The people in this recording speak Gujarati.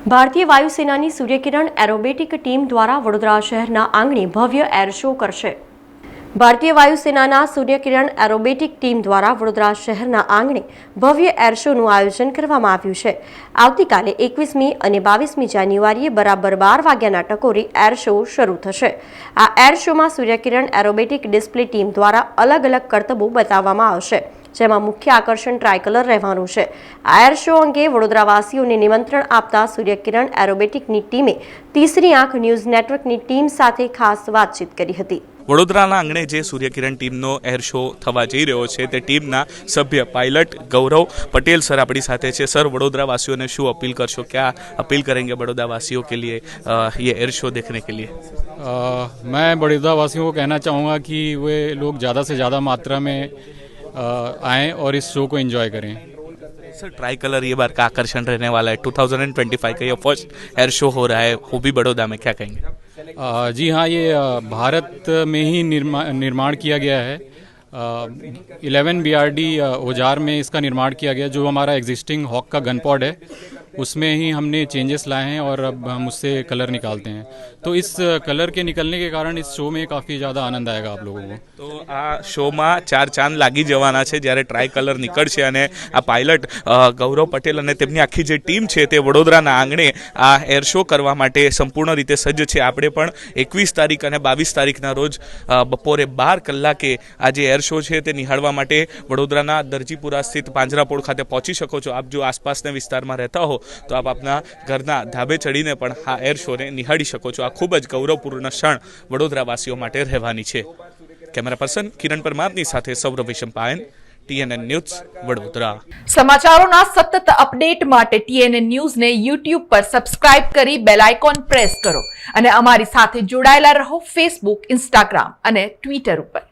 ભારતીય વાયુસેનાની સૂર્યકિરણ એરોબેટિક ટીમ દ્વારા વડોદરા શહેરના આંગણે ભવ્ય એર શો કરશે। ભારતીય વાયુસેનાના સૂર્યકિરણ એરોબેટિક ટીમ દ્વારા વડોદરા શહેરના આંગણે ભવ્ય એર શોનું આયોજન કરવામાં આવ્યું છે। આવતીકાલે 21મી અને 22મી જાન્યુઆરીએ બરાબર 12 વાગ્યાના ટકોરે એર શો શરૂ થશે। આ એર શોમાં સૂર્યકિરણ એરોબેટિક ડિસ્પ્લે ટીમ દ્વારા અલગ અલગ કરતબો બતાવવામાં આવશે, જેમાં મુખ્ય આકર્ષણ ટ્રાયકલર રહેવાનું છે। આ એર શો અંગે વડોદરાવાસીઓને નિમંત્રણ આપતા સૂર્યકિરણ એરોબેટિકની ટીમે તીસરી આંખ ન્યૂઝ નેટવર્કની ટીમ સાથે ખાસ વાતચીત કરી હતી। વડોદરાના આંગણે જે સૂર્યકિરણ ટીમનો એર શો થવા જઈ રહ્યો છે તે ટીમના સભ્ય પાયલટ ગૌરવ પટેલ સર આપણી સાથે છે। સર, વડોદરાवासियों શું अपील करशो, क्या अपील करेंगे बड़ौदावासियों के लिए ये एयर शो देखने के लिए? मैं बड़ौदावासियों को कहना चाहूँगा कि वे लोग ज़्यादा से ज़्यादा मात्रा में आएँ और इस शो को एंजॉय करें। सर, ट्राई कलर ये बार का आकर्षण रहने वाला है। 2025 का ये फर्स्ट एयर शो हो रहा है, वो भी बड़ौदा में, क्या कहेंगे? जी हाँ, ये भारत में ही निर्माण किया गया है। 11 BRD औजार में इसका निर्माण किया गया। जो हमारा एग्जिस्टिंग हॉक का गन पॉड है उसमें ही हमने चेंजेस लाए हैं और अब हम उससे कलर निकालते हैं। तो इस कलर के निकलने के कारण इस शो में काफ़ी ज़्यादा आनंद आएगा आप लोगों को। तो आ शो में 4 चांद लागी जवाना है જ્યારે ટ્રાય કલર નીકળશે અને આ પાયલટ ગૌરવ પટેલ અને તેમની આખી જે ટીમ છે તે વડોદરાના આંગણે આ એર શો કરવા માટે સંપૂર્ણ રીતે સજ્જ છે। આપણે પણ 21 તારીખ અને 22 તારીખના રોજ બપોરે 12 કલાકે આ જે એર શો છે તે નિહાળવા માટે વડોદરાના દરજીપુરા સ્થિત પાંજરાપોળ ખાતે પહોંચી શકો છો। આપ જો આસપાસના વિસ્તારમાં રહેતા હો તો આપ આપના ઘરના ધાબે ચડીને પણ આ એર શોને નિહાળી શકો છો। આ ખૂબ જ ગૌરવપૂર્ણ ક્ષણ વડોદરાવાસીઓ માટે રહેવાની છે। કેમેરા પર્સન કિરણ પરમારની સાથે સૌરભ વિશંપાયન, TNN ન્યૂઝ, વડોદરા। સમાચારોના સતત અપડેટ માટે TNN ન્યૂઝને YouTube પર સબસ્ક્રાઇબ કરી બેલ આઇકોન પ્રેસ કરો અને અમારી સાથે જોડાયેલા રહો Facebook, Instagram અને Twitter ઉપર।